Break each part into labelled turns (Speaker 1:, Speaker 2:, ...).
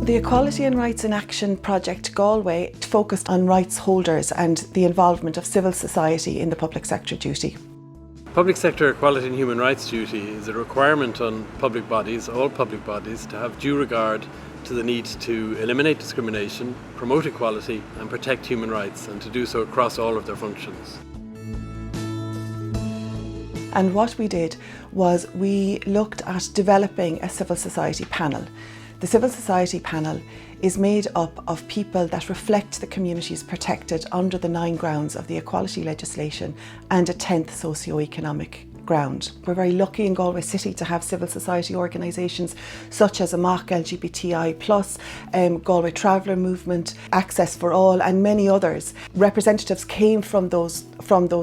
Speaker 1: The Equality and Rights in Action project Galway focused on rights holders and the involvement of civil society in the public sector duty.
Speaker 2: Public sector equality and human rights duty is a requirement on public bodies, all public bodies, to have due regard to the need to eliminate discrimination, promote equality and protect human rights, and to do so across all of their functions.
Speaker 1: And what we did was we looked at developing a civil society panel. The civil society panel is made up of people that reflect the communities protected under the 9 grounds of the equality legislation and a 10th socio-economic ground. We're very lucky in Galway City to have civil society organisations such as Amach LGBTI+, Galway Traveller Movement, Access for All and many others. Representatives came from those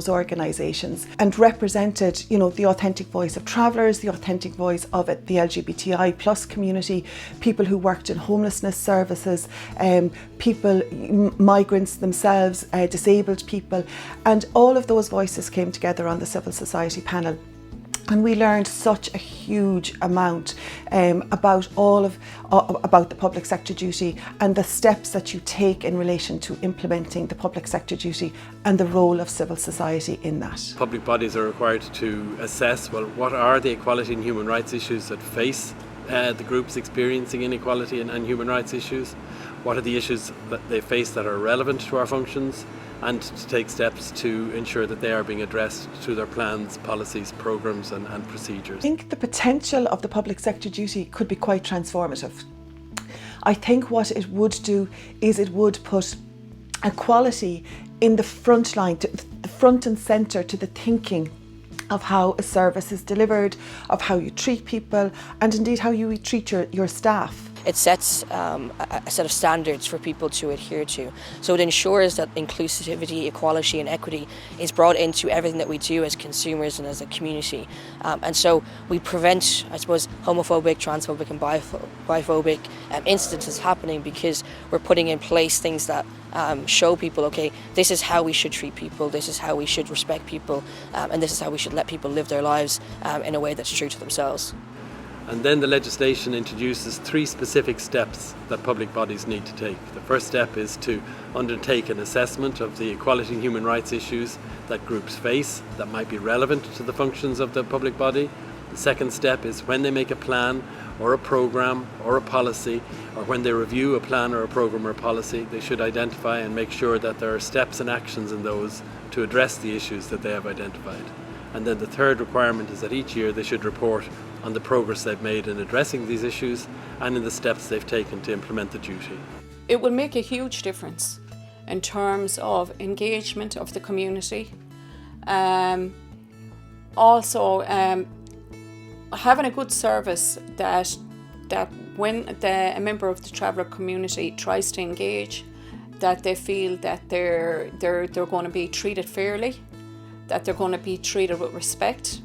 Speaker 1: organisations and represented, the authentic voice of travellers, the authentic voice of the LGBTI+ community, people who worked in homelessness services, people, migrants themselves, disabled people, and all of those voices came together on the civil society panel. And we learned such a huge amount about the public sector duty and the steps that you take in relation to implementing the public sector duty and the role of civil society in that.
Speaker 2: Public bodies are required to assess, what are the equality and human rights issues that face the groups experiencing inequality and human rights issues? What are the issues that they face that are relevant to our functions? And to take steps to ensure that they are being addressed through their plans, policies, programmes and procedures.
Speaker 1: I think the potential of the public sector duty could be quite transformative. I think what it would do is it would put equality in the front line, the front and centre to the thinking of how a service is delivered, of how you treat people, and indeed how you treat your staff.
Speaker 3: It sets a set of standards for people to adhere to. So it ensures that inclusivity, equality and equity is brought into everything that we do as consumers and as a community. And so we prevent, I suppose, homophobic, transphobic and biphobic instances happening because we're putting in place things that show people, okay, this is how we should treat people, this is how we should respect people, and this is how we should let people live their lives in a way that's true to themselves.
Speaker 2: And then the legislation introduces 3 specific steps that public bodies need to take. The first step is to undertake an assessment of the equality and human rights issues that groups face that might be relevant to the functions of the public body. The second step is when they make a plan or a programme or a policy, or when they review a plan or a programme or a policy, they should identify and make sure that there are steps and actions in those to address the issues that they have identified. And then the third requirement is that each year they should report on the progress they've made in addressing these issues and in the steps they've taken to implement the duty.
Speaker 4: It will make a huge difference in terms of engagement of the community. Also, having a good service that when a member of the traveller community tries to engage, that they feel that they're going to be treated fairly, that they're going to be treated with respect,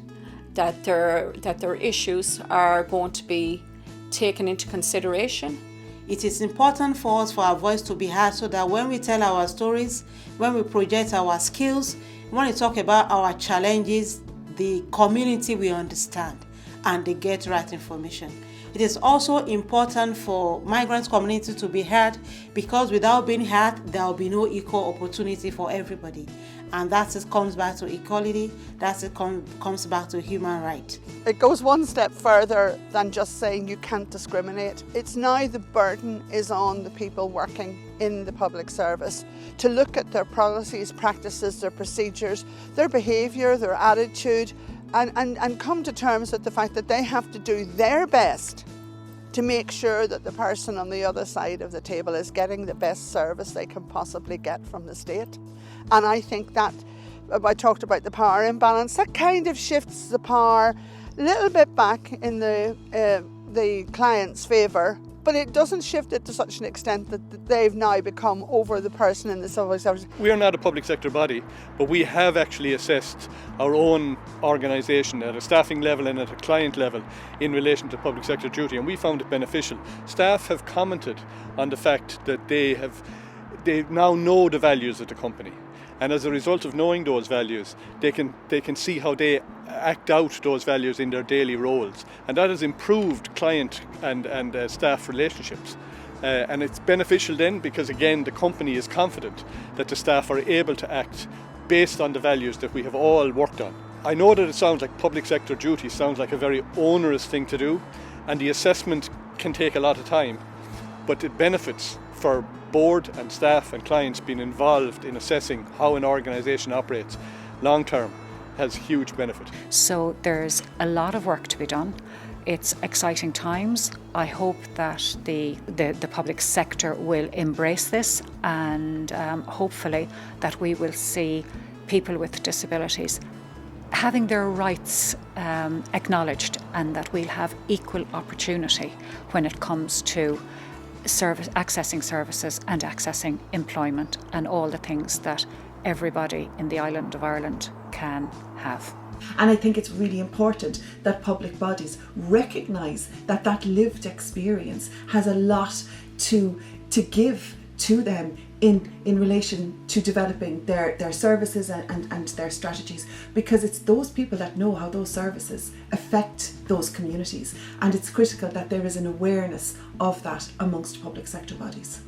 Speaker 4: that their issues are going to be taken into consideration.
Speaker 5: It is important for us for our voice to be heard so that when we tell our stories, when we project our skills, when we talk about our challenges, the community will understand and they get right information. It is also important for migrant community to be heard because without being heard, there will be no equal opportunity for everybody. And that comes back to equality, comes back to human rights.
Speaker 6: It goes one step further than just saying you can't discriminate. It's now the burden is on the people working in the public service to look at their policies, practices, their procedures, their behaviour, their attitude, and come to terms with the fact that they have to do their best to make sure that the person on the other side of the table is getting the best service they can possibly get from the state. And I think that, I talked about the power imbalance, that kind of shifts the power a little bit back in the client's favour, but it doesn't shift it to such an extent that they've now become over the person in the civil service.
Speaker 7: We are not a public sector body, but we have actually assessed our own organisation at a staffing level and at a client level in relation to public sector duty, and we found it beneficial. Staff have commented on the fact that they now know the values of the company. And as a result of knowing those values, they can see how they act out those values in their daily roles. And that has improved client and staff relationships. And it's beneficial then because, again, the company is confident that the staff are able to act based on the values that we have all worked on. I know that it sounds like public sector duty sounds like a very onerous thing to do, and the assessment can take a lot of time, but it benefits for board and staff and clients being involved in assessing how an organisation operates long term has huge benefit.
Speaker 8: So there's a lot of work to be done. It's exciting times. I hope that the public sector will embrace this, and hopefully that we will see people with disabilities having their rights acknowledged, and that we'll have equal opportunity when it comes to accessing services and accessing employment and all the things that everybody in the island of Ireland can have.
Speaker 1: And I think it's really important that public bodies recognise that that lived experience has a lot to give to them in relation to developing their services and their strategies, because it's those people that know how those services affect those communities, and it's critical that there is an awareness of that amongst public sector bodies.